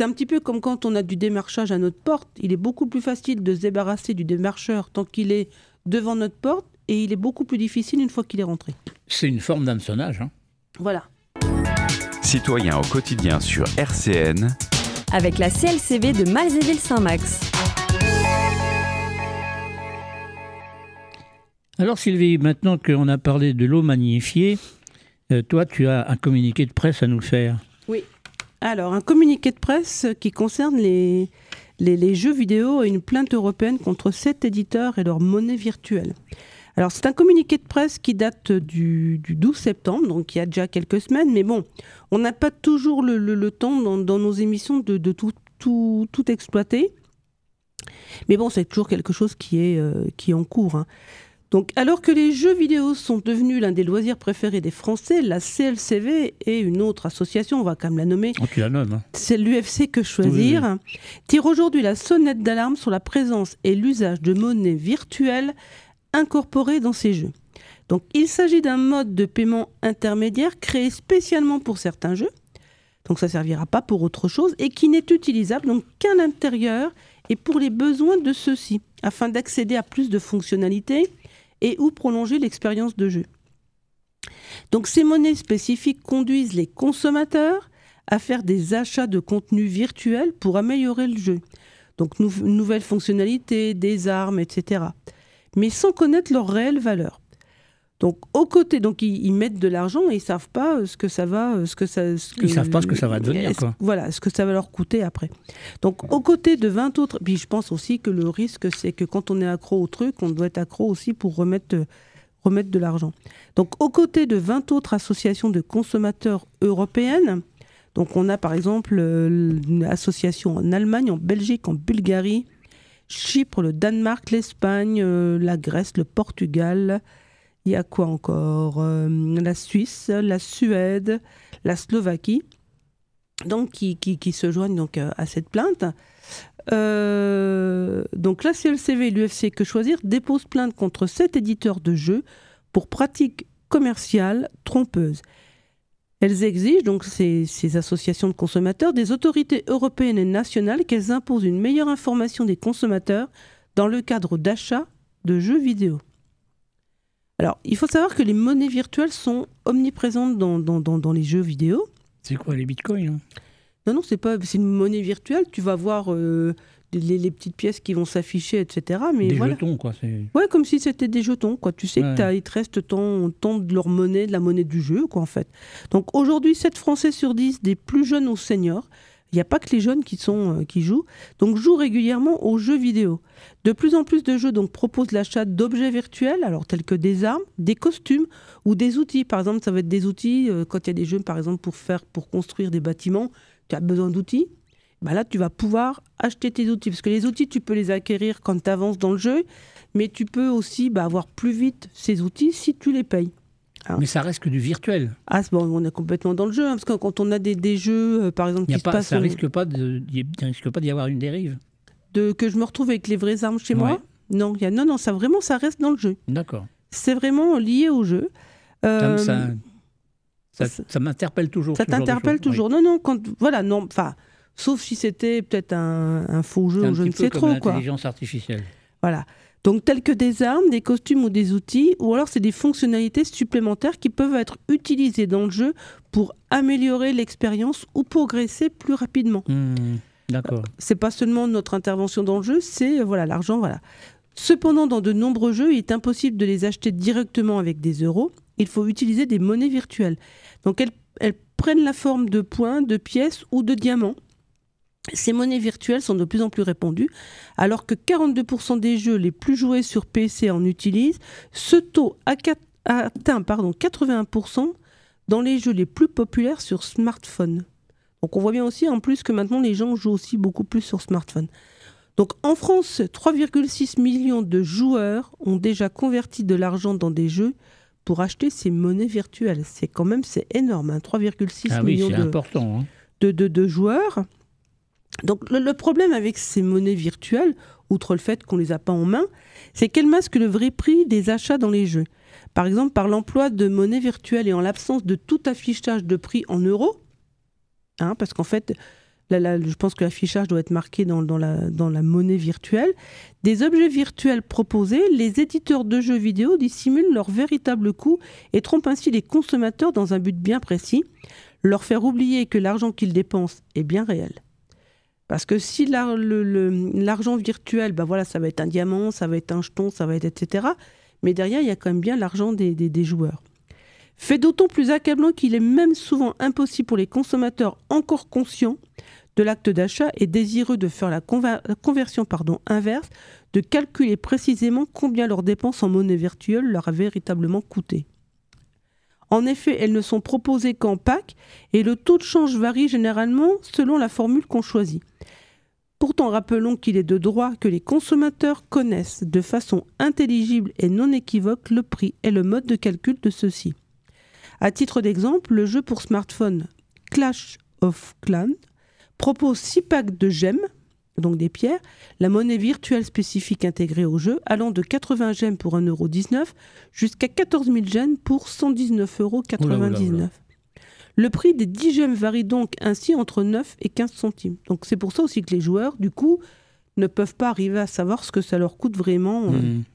un petit peu comme quand on a du démarchage à notre porte. Il est beaucoup plus facile de se débarrasser du démarcheur tant qu'il est devant notre porte, et il est beaucoup plus difficile une fois qu'il est rentré. C'est une forme d'hameçonnage. Hein. Voilà. Citoyens au quotidien sur RCN. Avec la CLCV de Malzéville-Saint-Max. Alors Sylvie, maintenant qu'on a parlé de l'eau magnifiée, toi tu as un communiqué de presse à nous faire. Oui. Alors, un communiqué de presse qui concerne les jeux vidéo et une plainte européenne contre 7 éditeurs et leur monnaie virtuelle. Alors, c'est un communiqué de presse qui date du 12 septembre, donc il y a déjà quelques semaines, mais bon, on n'a pas toujours le temps dans nos émissions de tout exploiter. Mais bon, c'est toujours quelque chose qui est en cours, hein. Donc, alors que les jeux vidéo sont devenus l'un des loisirs préférés des Français, la CLCV et une autre association, on va quand même la nommer, tu la nommes, hein. C'est l'UFC Que Choisir, oui. Tire aujourd'hui la sonnette d'alarme sur la présence et l'usage de monnaie virtuelle incorporée dans ces jeux. Donc, il s'agit d'un mode de paiement intermédiaire créé spécialement pour certains jeux, donc ça ne servira pas pour autre chose, et qui n'est utilisable donc qu'à l'intérieur et pour les besoins de ceux-ci, afin d'accéder à plus de fonctionnalités et ou prolonger l'expérience de jeu. Donc ces monnaies spécifiques conduisent les consommateurs à faire des achats de contenu virtuel pour améliorer le jeu. donc nouvelles fonctionnalités, des armes, etc. Mais sans connaître leur réelle valeur. Donc, ils mettent de l'argent et ils ne savent pas ce que ça va... Ils ne savent pas ce que ça va devenir, quoi. Voilà, ce que ça va leur coûter après. Donc, aux côtés de 20 autres... Puis je pense aussi que le risque, c'est que quand on est accro au truc, on doit être accro aussi pour remettre de l'argent. Donc, aux côtés de 20 autres associations de consommateurs européennes, donc on a par exemple une association en Allemagne, en Belgique, en Bulgarie, Chypre, le Danemark, l'Espagne, la Grèce, le Portugal... Il y a quoi encore la Suisse, la Suède, la Slovaquie, donc qui se joignent donc à cette plainte. Donc la CLCV et l'UFC Que Choisir déposent plainte contre 7 éditeurs de jeux pour pratiques commerciales trompeuses. Elles exigent, donc ces associations de consommateurs, des autorités européennes et nationales qu'elles imposent une meilleure information des consommateurs dans le cadre d'achats de jeux vidéo. Alors, il faut savoir que les monnaies virtuelles sont omniprésentes dans les jeux vidéo. C'est quoi, les bitcoins, hein? Non, c'est une monnaie virtuelle. Tu vas voir les petites pièces qui vont s'afficher, etc. Mais des jetons, quoi. Ouais, comme si c'était des jetons, quoi. Tu sais qu'il te reste tant de leur monnaie, de la monnaie du jeu, quoi, en fait. Donc, aujourd'hui, 7 Français sur 10, des plus jeunes aux seniors, il n'y a pas que les jeunes qui jouent, donc jouent régulièrement aux jeux vidéo. De plus en plus de jeux donc, proposent l'achat d'objets virtuels, alors tels que des armes, des costumes ou des outils. Par exemple, ça va être des outils, quand il y a des jeux par exemple pour construire des bâtiments, tu as besoin d'outils. Bah là, tu vas pouvoir acheter tes outils. Parce que les outils, tu peux les acquérir quand tu avances dans le jeu, mais tu peux aussi avoir plus vite ces outils si tu les payes. Alors, mais ça reste que du virtuel. Ah, bon, on est complètement dans le jeu, hein, parce que quand on a des jeux, par exemple, qui se passent... Ça risque pas d'y avoir une dérive. Que je me retrouve avec les vraies armes chez moi? Non, ça reste dans le jeu. D'accord. C'est vraiment lié au jeu. Ça m'interpelle toujours. Ça t'interpelle toujours. Oui. Non, sauf si c'était peut-être un faux jeu, ou je ne sais trop. C'est l'intelligence artificielle. Voilà. Donc, tels que des armes, des costumes ou des outils, ou alors c'est des fonctionnalités supplémentaires qui peuvent être utilisées dans le jeu pour améliorer l'expérience ou progresser plus rapidement. D'accord. C'est pas seulement notre intervention dans le jeu, c'est l'argent, voilà. Cependant, dans de nombreux jeux, il est impossible de les acheter directement avec des euros. Il faut utiliser des monnaies virtuelles. Donc, elles prennent la forme de points, de pièces ou de diamants. Ces monnaies virtuelles sont de plus en plus répandues, alors que 42% des jeux les plus joués sur PC en utilisent. Ce taux atteint 81% dans les jeux les plus populaires sur smartphone. Donc on voit bien aussi en plus que maintenant les gens jouent aussi beaucoup plus sur smartphone. Donc en France, 3,6 millions de joueurs ont déjà converti de l'argent dans des jeux pour acheter ces monnaies virtuelles. C'est énorme, hein, 3,6 millions important, hein. de joueurs. Donc le problème avec ces monnaies virtuelles, outre le fait qu'on ne les a pas en main, c'est qu'elles masquent le vrai prix des achats dans les jeux. Par exemple, par l'emploi de monnaies virtuelles et en l'absence de tout affichage de prix en euros, hein, parce qu'en fait, je pense que l'affichage doit être marqué dans la monnaie virtuelle, des objets virtuels proposés, les éditeurs de jeux vidéo dissimulent leur véritable coût et trompent ainsi les consommateurs dans un but bien précis, leur faire oublier que l'argent qu'ils dépensent est bien réel. Parce que si l'argent virtuel, ça va être un diamant, ça va être un jeton, ça va être etc. Mais derrière, il y a quand même bien l'argent des joueurs. Fait d'autant plus accablant qu'il est même souvent impossible pour les consommateurs encore conscients de l'acte d'achat et désireux de faire la conversion inverse, de calculer précisément combien leurs dépenses en monnaie virtuelle leur a véritablement coûté. En effet, elles ne sont proposées qu'en pack et le taux de change varie généralement selon la formule qu'on choisit. Pourtant, rappelons qu'il est de droit que les consommateurs connaissent de façon intelligible et non équivoque le prix et le mode de calcul de ceux-ci. À titre d'exemple, le jeu pour smartphone Clash of Clans propose 6 packs de gemmes, donc des pierres, la monnaie virtuelle spécifique intégrée au jeu, allant de 80 gemmes pour 1,19 € jusqu'à 14 000 gemmes pour 119,99 €. Le prix des 10 gemmes varie donc ainsi entre 9 et 15 centimes. Donc c'est pour ça aussi que les joueurs, du coup, ne peuvent pas arriver à savoir ce que ça leur coûte vraiment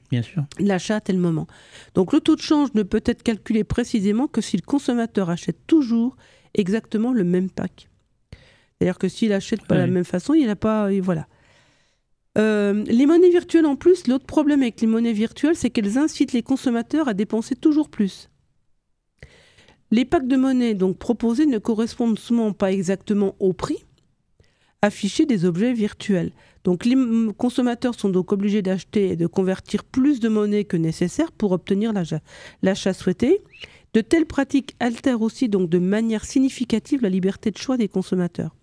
bien sûr. L'achat à tel moment. Donc le taux de change ne peut être calculé précisément que si le consommateur achète toujours exactement le même pack. C'est-à-dire que s'il n'achète pas de la même façon, il n'a pas... Et voilà. Les monnaies virtuelles en plus, l'autre problème avec les monnaies virtuelles, c'est qu'elles incitent les consommateurs à dépenser toujours plus. Les packs de monnaie donc proposés ne correspondent souvent pas exactement au prix affiché des objets virtuels. Donc les consommateurs sont donc obligés d'acheter et de convertir plus de monnaie que nécessaire pour obtenir l'achat souhaité. De telles pratiques altèrent aussi donc de manière significative la liberté de choix des consommateurs.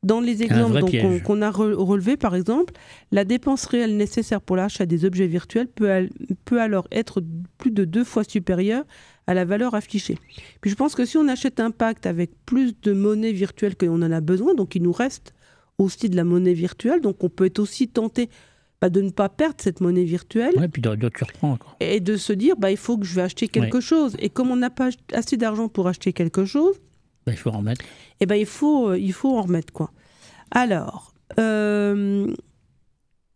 Dans les exemples qu'on a relevés, par exemple, la dépense réelle nécessaire pour l'achat des objets virtuels peut alors être plus de 2 fois supérieure à la valeur affichée. Puis je pense que si on achète un pacte avec plus de monnaie virtuelle qu'on en a besoin, donc il nous reste aussi de la monnaie virtuelle, donc on peut être aussi tenté de ne pas perdre cette monnaie virtuelle. Oui, puis de surprendre. Et de se dire, il faut que je vais acheter quelque chose. Et comme on n'a pas assez d'argent pour acheter quelque chose, il faut en remettre. Il faut en remettre, quoi. Alors, voilà,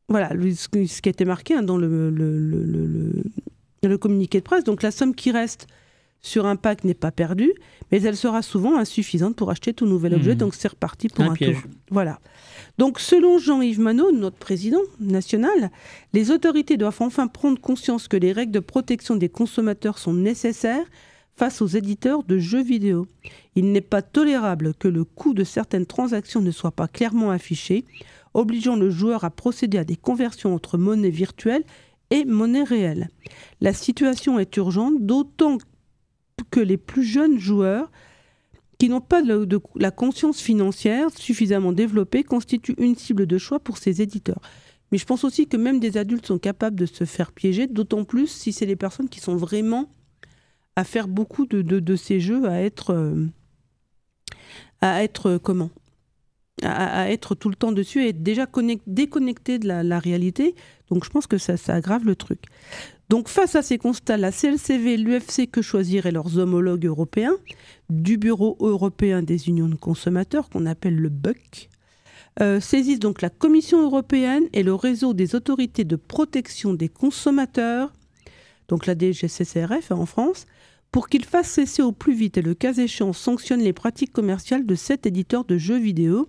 ce qui a été marqué dans le communiqué de presse. Donc, la somme qui reste sur un pack n'est pas perdue, mais elle sera souvent insuffisante pour acheter tout nouvel objet. Donc, c'est reparti pour un tour. Voilà. Donc, selon Jean-Yves Manot, notre président national, les autorités doivent enfin prendre conscience que les règles de protection des consommateurs sont nécessaires face aux éditeurs de jeux vidéo. Il n'est pas tolérable que le coût de certaines transactions ne soit pas clairement affiché, obligeant le joueur à procéder à des conversions entre monnaie virtuelle et monnaie réelle. La situation est urgente, d'autant que les plus jeunes joueurs qui n'ont pas la conscience financière suffisamment développée constituent une cible de choix pour ces éditeurs. Mais je pense aussi que même des adultes sont capables de se faire piéger, d'autant plus si c'est les personnes qui sont vraiment à faire beaucoup de ces jeux, à être tout le temps dessus et être déjà déconnecté de la réalité. Donc je pense que ça aggrave le truc. Donc face à ces constats, la CLCV, l'UFC Que Choisir et leurs homologues européens du Bureau européen des unions de consommateurs, qu'on appelle le BUC, saisissent donc la Commission européenne et le réseau des autorités de protection des consommateurs, donc la DGCCRF en France, pour qu'ils fassent cesser au plus vite et le cas échéant sanctionnent les pratiques commerciales de 7 éditeurs de jeux vidéo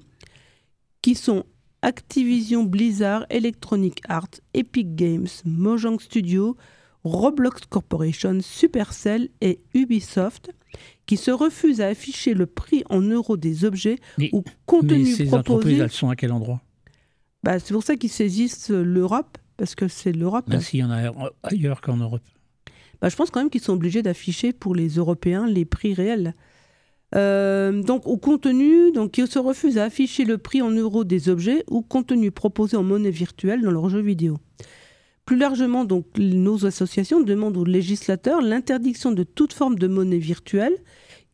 qui sont Activision Blizzard, Electronic Arts, Epic Games, Mojang Studio, Roblox Corporation, Supercell et Ubisoft, qui se refusent à afficher le prix en euros des objets ou contenus proposés. Mais ces entreprises, elles sont à quel endroit ? C'est pour ça qu'ils saisissent l'Europe, parce que c'est l'Europe. S'il y en a ailleurs qu'en Europe. Je pense quand même qu'ils sont obligés d'afficher pour les Européens les prix réels. Donc au contenu, ils se refusent à afficher le prix en euros des objets ou contenus proposés en monnaie virtuelle dans leurs jeux vidéo. Plus largement, donc, nos associations demandent aux législateurs l'interdiction de toute forme de monnaie virtuelle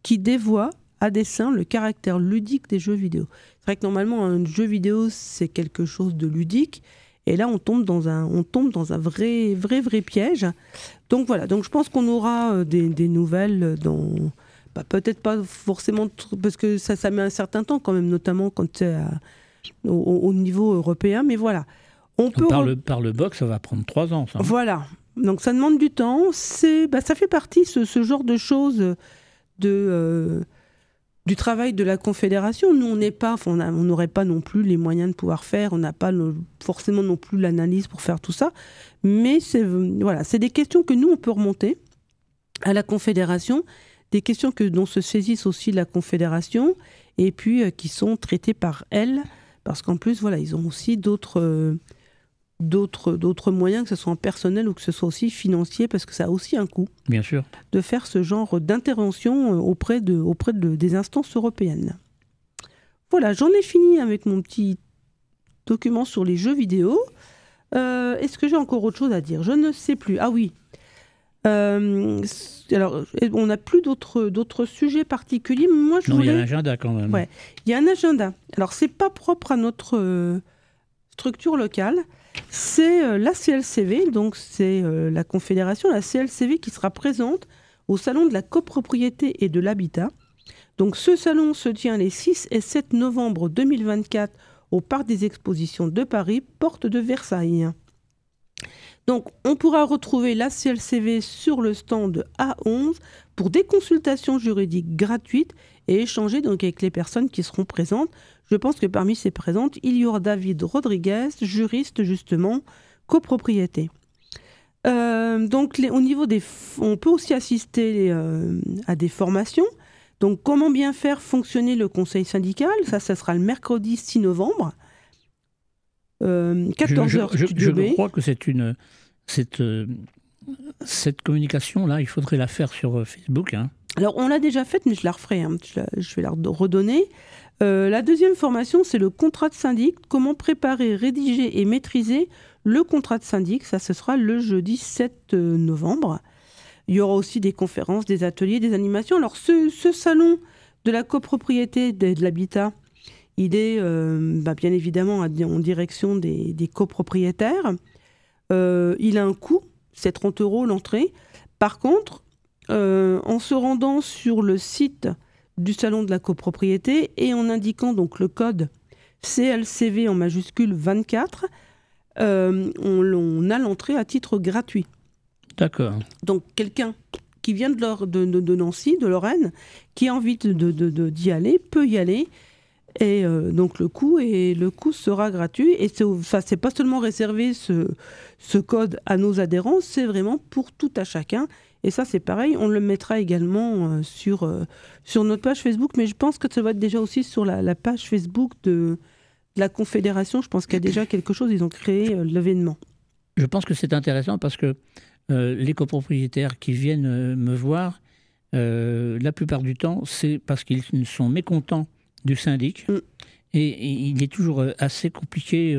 qui dévoie à dessein le caractère ludique des jeux vidéo. C'est vrai que normalement, un jeu vidéo, c'est quelque chose de ludique. Et là, on tombe dans un vrai piège. Donc voilà, donc je pense qu'on aura des nouvelles dans... peut-être pas forcément... Parce que ça met un certain temps quand même, notamment quand c'est au niveau européen. Mais voilà. Par le box, ça va prendre 3 ans. Ça, hein. Voilà. Donc ça demande du temps. Ça fait partie, ce genre de choses du travail de la Confédération. Nous, on n'aurait pas non plus les moyens de pouvoir faire, on n'a pas forcément non plus l'analyse pour faire tout ça, mais c'est des questions que nous, on peut remonter à la Confédération, des questions dont se saisissent aussi la Confédération, et puis qui sont traitées par elle, parce qu'en plus, ils ont aussi d'autres moyens, que ce soit en personnel ou que ce soit aussi financier, parce que ça a aussi un coût. Bien sûr. De faire ce genre d'intervention auprès des instances européennes. Voilà, j'en ai fini avec mon petit document sur les jeux vidéo. Est-ce que j'ai encore autre chose à dire ? Je ne sais plus. Ah oui. Alors, on n'a plus d'autres sujets particuliers. Mais moi, il y a un agenda quand même. Ouais, il y a un agenda. Alors, c'est pas propre à notre structure locale. C'est la CLCV, donc c'est la Confédération, la CLCV qui sera présente au Salon de la copropriété et de l'habitat. Donc ce salon se tient les 6 et 7 novembre 2024 au Parc des Expositions de Paris, porte de Versailles. Donc on pourra retrouver la CLCV sur le stand A11 pour des consultations juridiques gratuites et échanger donc avec les personnes qui seront présentes. Je pense que parmi ces présentes, il y aura David Rodriguez, juriste justement, copropriété. Donc au niveau on peut aussi assister à des formations. Donc comment bien faire fonctionner le conseil syndical, ça sera le mercredi 6 novembre, 14h Studio B. Je crois que cette communication-là, il faudrait la faire sur Facebook. Hein. Alors on l'a déjà faite, mais je la referai, hein. Je vais la redonner. La deuxième formation, c'est le contrat de syndic, comment préparer, rédiger et maîtriser le contrat de syndic, ça ce sera le jeudi 7 novembre. Il y aura aussi des conférences, des ateliers, des animations. Alors ce salon de la copropriété de l'habitat, il est bien évidemment en direction des copropriétaires. Il a un coût, c'est 30 € l'entrée. Par contre, en se rendant sur le site du salon de la copropriété et en indiquant donc le code CLCV en majuscule 24, on a l'entrée à titre gratuit. D'accord. Donc quelqu'un qui vient de Nancy, de Lorraine, qui a envie d'y aller, peut y aller. Et donc le coût sera gratuit. Et c'est pas seulement réservé ce code à nos adhérents, c'est vraiment pour tout à chacun. Et ça, c'est pareil, on le mettra également sur notre page Facebook. Mais je pense que ça va être déjà aussi sur la page Facebook de la Confédération. Je pense qu'il y a déjà quelque chose, ils ont créé l'événement. Je pense que c'est intéressant parce que les copropriétaires qui viennent me voir, la plupart du temps, c'est parce qu'ils sont mécontents du syndic. Et il est toujours assez compliqué.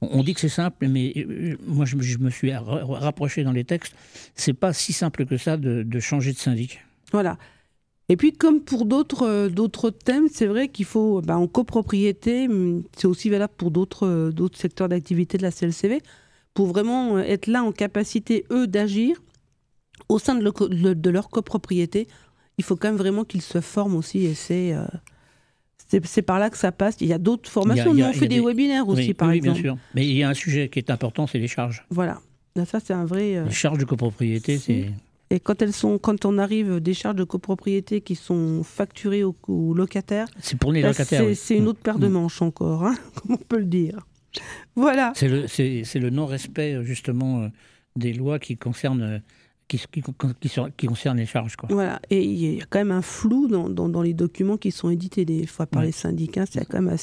On dit que c'est simple, mais moi je me suis rapproché dans les textes. C'est pas si simple que ça de changer de syndic. Voilà. Et puis comme pour d'autres thèmes, c'est vrai qu'il faut, en copropriété, c'est aussi valable pour d'autres secteurs d'activité de la CLCV, pour vraiment être là en capacité, eux, d'agir au sein de leur copropriété. Il faut quand même vraiment qu'ils se forment aussi, et c'est par là que ça passe. Il y a d'autres formations. Nous, on fait des webinaires aussi, par exemple. Oui, bien sûr. Mais il y a un sujet qui est important, c'est les charges. Voilà. Là, ça, c'est un vrai... Les charges de copropriété, c'est... Et quand on arrive des charges de copropriété qui sont facturées aux locataires... C'est pour les locataires, c'est une autre paire de manches encore, hein, comme on peut le dire. Voilà. C'est le non-respect, justement, des lois qui concernent... Qui concerne les charges, quoi. Voilà, et il y a quand même un flou dans les documents qui sont édités des fois par les syndicats. C'est quand même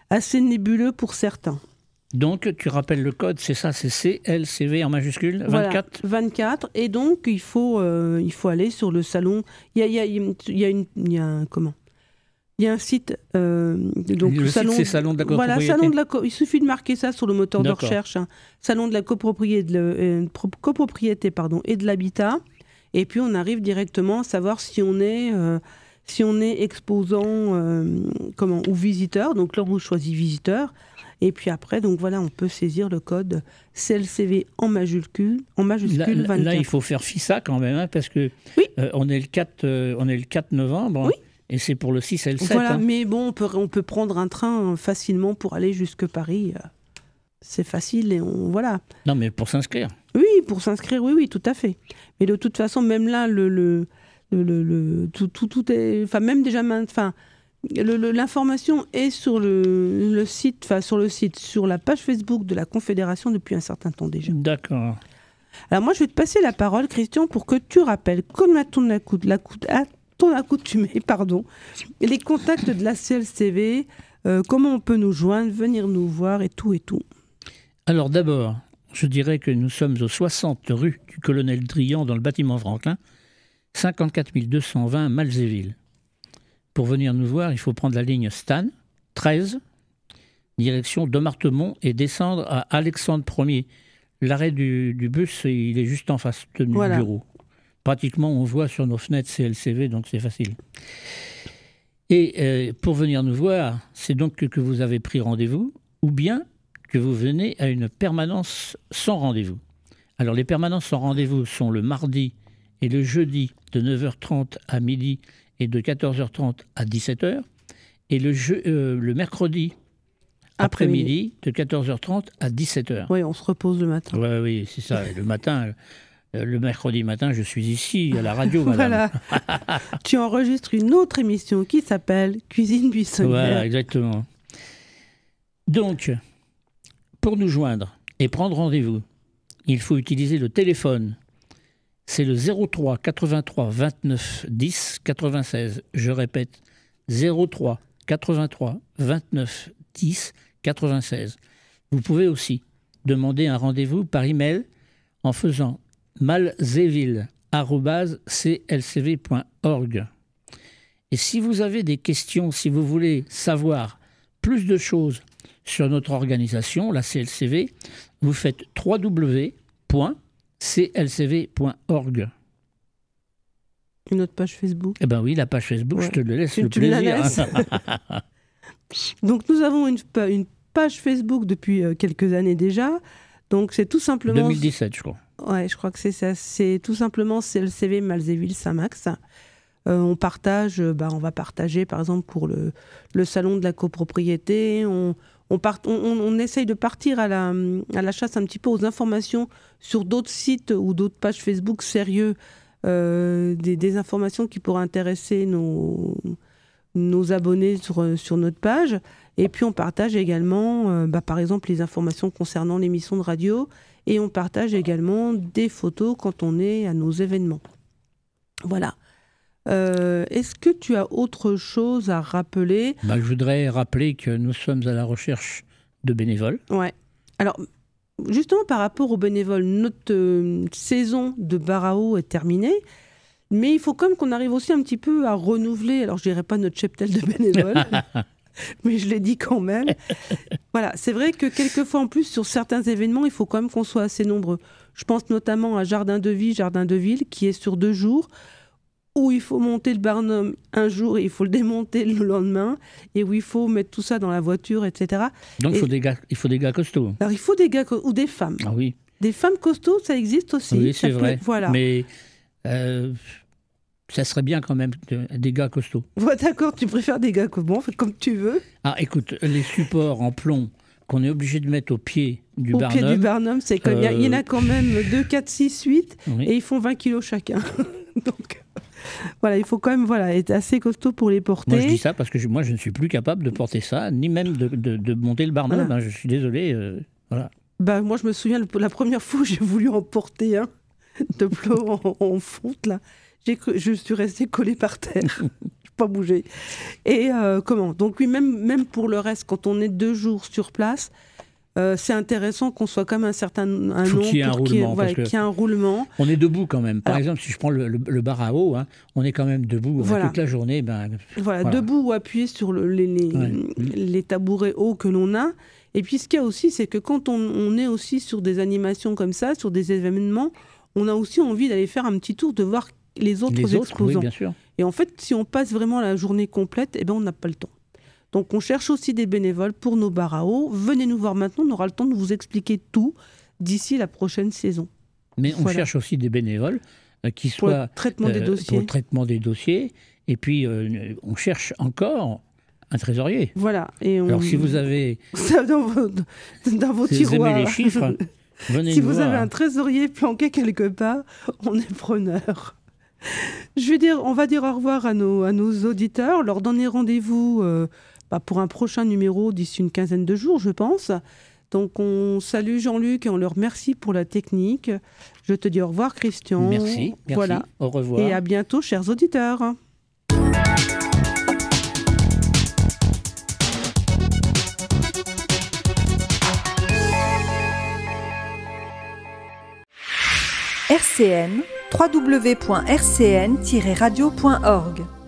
assez nébuleux pour certains. Donc, tu rappelles le code, c'est ça, c'est CLCV en majuscule, 24 voilà, 24, et donc il faut aller sur le salon. Il y a un site, donc le salon, site, c'est Salon de la copropriété. Voilà, il suffit de marquer ça sur le moteur de recherche, hein. Salon de la copropriété, et de l'habitat. Et puis on arrive directement à savoir si on est exposant ou visiteur. Donc là, on choisit visiteur. Et puis après, donc voilà, on peut saisir le code CLCV en majuscule 24. Là, il faut faire FISA quand même, hein, parce que on est le 4 novembre. Oui. Et c'est pour le 6 et le 7. Voilà, hein. Mais bon, on peut prendre un train facilement pour aller jusque Paris. C'est facile et voilà. Non, mais pour s'inscrire. Oui, pour s'inscrire, oui, tout à fait. Mais de toute façon, même là, tout est... Enfin, même déjà... l'information est sur le site, sur la page Facebook de la Confédération depuis un certain temps déjà. D'accord. Alors moi, je vais te passer la parole, Christian, pour que tu rappelles, comme à ton accoutumé, les contacts de la CLCV, comment on peut nous joindre, venir nous voir et tout. Alors d'abord, je dirais que nous sommes au 60 rue du Colonel Drian dans le bâtiment Franklin, 54 220 Malzéville. Pour venir nous voir, il faut prendre la ligne Stan, 13, direction Domartemont et descendre à Alexandre Ier. L'arrêt du bus, il est juste en face du bureau. Pratiquement, on voit sur nos fenêtres CLCV, donc c'est facile. Et pour venir nous voir, c'est donc que vous avez pris rendez-vous, ou bien que vous venez à une permanence sans rendez-vous. Alors, les permanences sans rendez-vous sont le mardi et le jeudi de 9h30 à midi et de 14h30 à 17h, et le mercredi après-midi de 14h30 à 17h. Oui, on se repose le matin. Oui, c'est ça. Le matin, le mercredi matin, je suis ici, à la radio, madame. Voilà. Tu enregistres une autre émission qui s'appelle Cuisine Buissonnière. Voilà, exactement. Donc, pour nous joindre et prendre rendez-vous, il faut utiliser le téléphone. C'est le 03 83 29 10 96. Je répète, 03 83 29 10 96. Vous pouvez aussi demander un rendez-vous par email en faisant malzeville@clcv.org. Et si vous avez des questions, si vous voulez savoir plus de choses sur notre organisation, la CLCV, vous faites www.clcv.org. Une autre page Facebook. Eh bien oui, la page Facebook, ouais. Je te le laisse, tu le plaisir. La laisses. Donc nous avons une page Facebook depuis quelques années déjà. Donc c'est tout simplement... 2017, je crois. Ouais, je crois que c'est ça. C'est tout simplement CLCV Malzéville Saint-Max. On partage, on va partager par exemple pour le salon de la copropriété. On essaye de partir à la chasse un petit peu aux informations sur d'autres sites ou d'autres pages Facebook sérieux, des informations qui pourraient intéresser nos abonnés sur notre page. Et puis on partage également, par exemple, les informations concernant l'émission de radio, et on partage également des photos quand on est à nos événements. Voilà. Est-ce que tu as autre chose à rappeler ? Je voudrais rappeler que nous sommes à la recherche de bénévoles. Ouais. Alors, justement, par rapport aux bénévoles, notre saison de bar à eau est terminée, mais il faut quand même qu'on arrive aussi un petit peu à renouveler, alors je dirais pas notre cheptel de bénévoles, mais je l'ai dit quand même. Voilà, c'est vrai que quelquefois en plus, sur certains événements, il faut quand même qu'on soit assez nombreux. Je pense notamment à Jardin de Ville, qui est sur 2 jours, où il faut monter le barnum un jour et il faut le démonter le lendemain, et où il faut mettre tout ça dans la voiture, etc. Donc il faut des gars costauds. Alors il faut des gars ou des femmes. Ah oui. Des femmes costauds, ça existe aussi. Oui, c'est vrai. Voilà. Mais ça serait bien quand même des gars costauds. Ouais, d'accord, tu préfères des gars comme tu veux. Ah, écoute, les supports en plomb qu'on est obligé de mettre au pied du barnum. Au pied du barnum, c'est comme il y en a quand même 2, 4, 6, 8, oui. Et ils font 20 kilos chacun. Donc, voilà, il faut quand même être assez costaud pour les porter. Moi, je dis ça parce que moi, je ne suis plus capable de porter ça, ni même de monter le barnum. Voilà. Je suis désolé. Voilà. Moi, je me souviens, la première fois où j'ai voulu en porter un de plomb en fonte, là, je suis restée collée par terre. Je n'ai pas bougé. Et donc oui, même pour le reste, quand on est 2 jours sur place, c'est intéressant qu'on soit quand même un nombre qu'il y ait un roulement. Qu'il y ait un roulement. On est debout quand même. Par exemple, si je prends le bar à eau, on est quand même debout toute la journée. Voilà, debout ou appuyé sur les tabourets hauts que l'on a. Et puis ce qu'il y a aussi, c'est que quand on est aussi sur des animations comme ça, sur des événements, on a aussi envie d'aller faire un petit tour, de voir les autres exposants. Oui, bien sûr. Et en fait, si on passe vraiment la journée complète, on n'a pas le temps. Donc on cherche aussi des bénévoles pour nos bars à eau. Venez nous voir maintenant, on aura le temps de vous expliquer tout d'ici la prochaine saison. Mais on cherche aussi des bénévoles qui soient pour le traitement des dossiers. Pour le traitement des dossiers. Et puis on cherche encore un trésorier. Voilà. Alors si vous avez... dans vos tiroirs. Aimez les chiffres, venez si nous vous voir. avez un trésorier planqué quelque part, on est preneur. On va dire au revoir à nos auditeurs, leur donner rendez-vous pour un prochain numéro d'ici une quinzaine de jours, je pense. Donc on salue Jean-Luc et on le remercie pour la technique. Je te dis au revoir, Christian. Merci. Voilà. Au revoir. Et à bientôt, chers auditeurs. RCN, www.rcn-radio.org